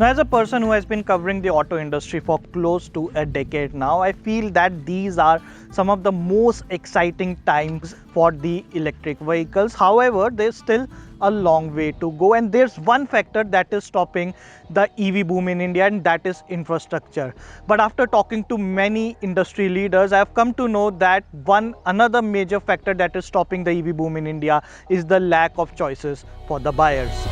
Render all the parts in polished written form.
Now, as a person who has been covering the auto industry for close to a decade now, I feel that these are some of the most exciting times for the electric vehicles. However, there's still a long way to go, and there's one factor that is stopping the EV boom in India, and that is infrastructure. But after talking to many industry leaders, I have come to know that another major factor that is stopping the EV boom in India is the lack of choices for the buyers.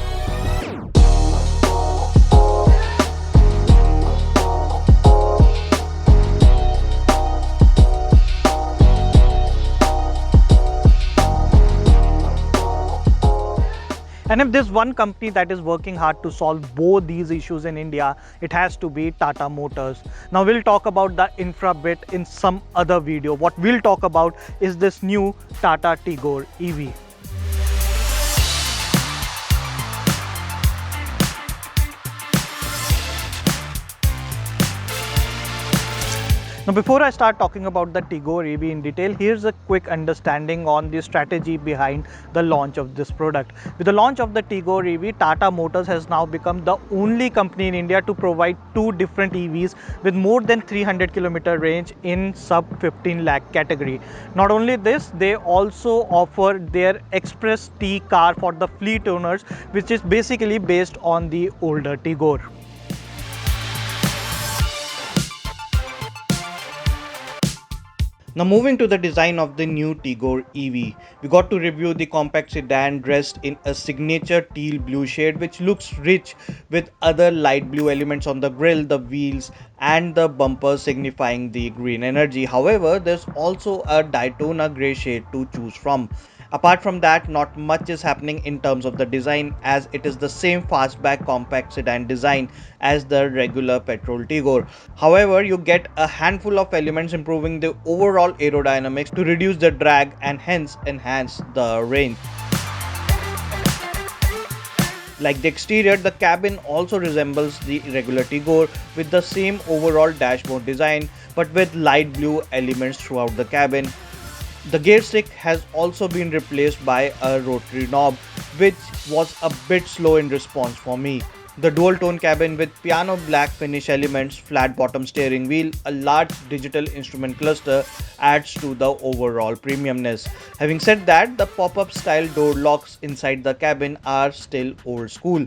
And if there's one company that is working hard to solve both these issues in India, it has to be Tata Motors. Now we'll talk about the infra bit in some other video. What we'll talk about is this new Tata Tigor EV. Now, before I start talking about the Tigor EV in detail, here's a quick understanding on the strategy behind the launch of this product. With the launch of the Tigor EV, Tata Motors has now become the only company in India to provide two different EVs with more than 300 kilometer range in sub 15 lakh category. Not only this, they also offer their Express T car for the fleet owners, which is basically based on the older Tigor. Now moving to the design of the new Tigor EV, we got to review the compact sedan dressed in a signature teal blue shade which looks rich with other light blue elements on the grille, the wheels and the bumper signifying the green energy. However, there's also a Daytona grey shade to choose from. Apart from that, not much is happening in terms of the design, as it is the same fastback compact sedan design as the regular petrol Tigor. However, you get a handful of elements improving the overall aerodynamics to reduce the drag and hence enhance the range. Like the exterior, the cabin also resembles the regular Tigor with the same overall dashboard design but with light blue elements throughout the cabin. The gear stick has also been replaced by a rotary knob, which was a bit slow in response for me. The dual tone cabin with piano black finish elements, flat bottom steering wheel, a large digital instrument cluster adds to the overall premiumness. Having said that, the pop-up style door locks inside the cabin are still old school.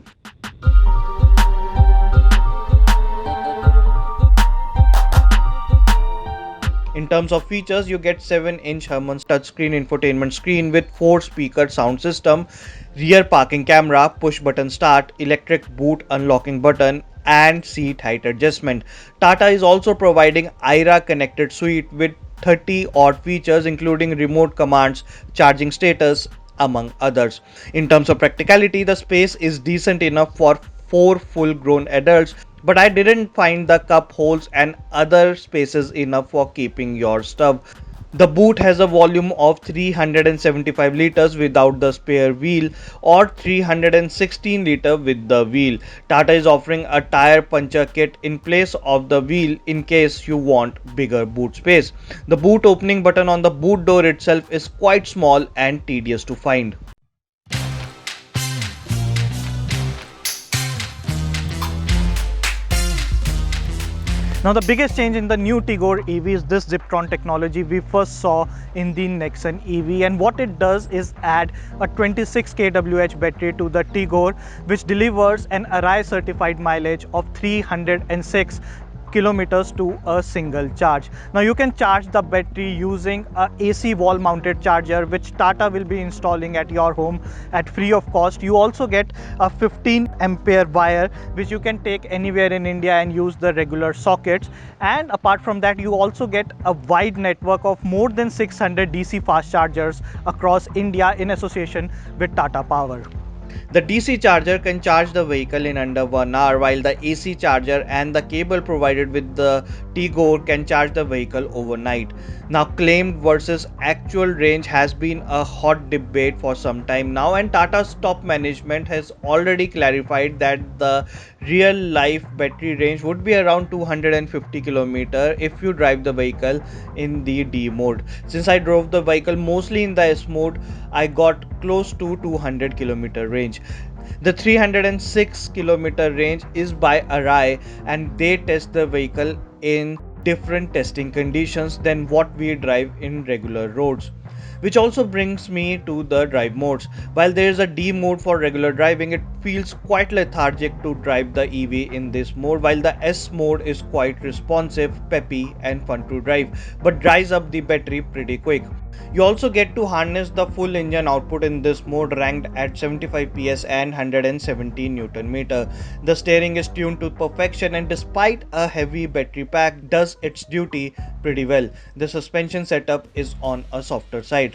In terms of features, you get 7-inch Harman's touchscreen infotainment screen with 4-speaker sound system, rear parking camera, push button start, electric boot unlocking button and seat height adjustment. Tata is also providing IRA connected suite with 30 odd features including remote commands, charging status, among others. In terms of practicality, the space is decent enough for 4 full-grown adults, but I didn't find the cup holes and other spaces enough for keeping your stuff. The boot has a volume of 375 liters without the spare wheel or 316 liters with the wheel. Tata is offering a tire puncher kit in place of the wheel in case you want bigger boot space. The boot opening button on the boot door itself is quite small and tedious to find. Now the biggest change in the new Tigor EV is this Ziptron technology we first saw in the Nexon EV, and what it does is add a 26 kWh battery to the Tigor, which delivers an ARAI certified mileage of 306 kilometers to a single charge. Now you can charge the battery using a AC wall mounted charger which Tata will be installing at your home at free of cost. You also get a 15 ampere wire which you can take anywhere in India and use the regular sockets, and apart from that you also get a wide network of more than 600 DC fast chargers across India in association with Tata Power. The DC charger can charge the vehicle in under 1 hour, while the AC charger and the cable provided with the Tigor can charge the vehicle overnight. Now, claimed versus actual range has been a hot debate for some time now, and Tata's top management has already clarified that the real life battery range would be around 250 km if you drive the vehicle in the D mode. Since I drove the vehicle mostly in the S mode, I got close to 200 km range. The 306-kilometer range is by Arai, and they test the vehicle in different testing conditions than what we drive in regular roads. Which also brings me to the drive modes. While there is a D mode for regular driving, it feels quite lethargic to drive the EV in this mode, while the S mode is quite responsive, peppy, and fun to drive, but dries up the battery pretty quick. You also get to harness the full engine output in this mode, ranked at 75 PS and 170 Newton meter. The steering is tuned to perfection, and despite a heavy battery pack, does its duty pretty well. The suspension setup is on a softer side.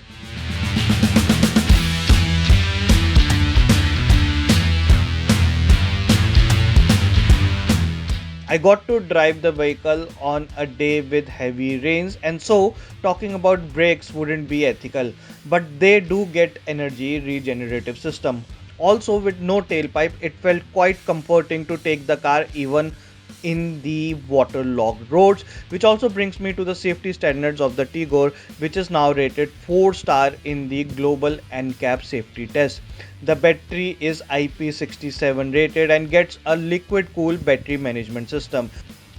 I got to drive the vehicle on a day with heavy rains, and so talking about brakes wouldn't be ethical, but they do get energy regenerative system. Also, with no tailpipe, it felt quite comforting to take the car even in the waterlogged roads, which also brings me to the safety standards of the Tigor, which is now rated 4-star in the global NCAP safety test. The battery is IP67 rated and gets a liquid cooled battery management system.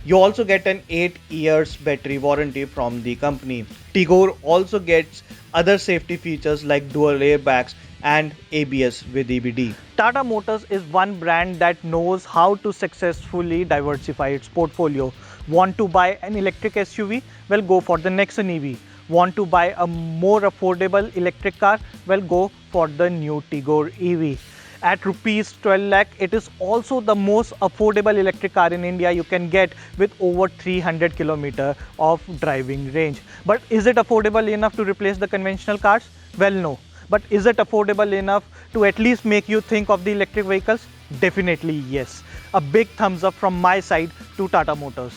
You also get an 8 years battery warranty from the company. Tigor also gets other safety features like dual airbags and ABS with EBD. Tata Motors is one brand that knows how to successfully diversify its portfolio. Want to buy an electric SUV? Well, go for the Nexon EV. Want to buy a more affordable electric car? Well, go for the new Tigor EV. At rupees 12 lakh, it is also the most affordable electric car in India you can get, with over 300 km of driving range. But is it affordable enough to replace the conventional cars? Well, no. But is it affordable enough to at least make you think of the electric vehicles? Definitely yes. A big thumbs up from my side to Tata Motors.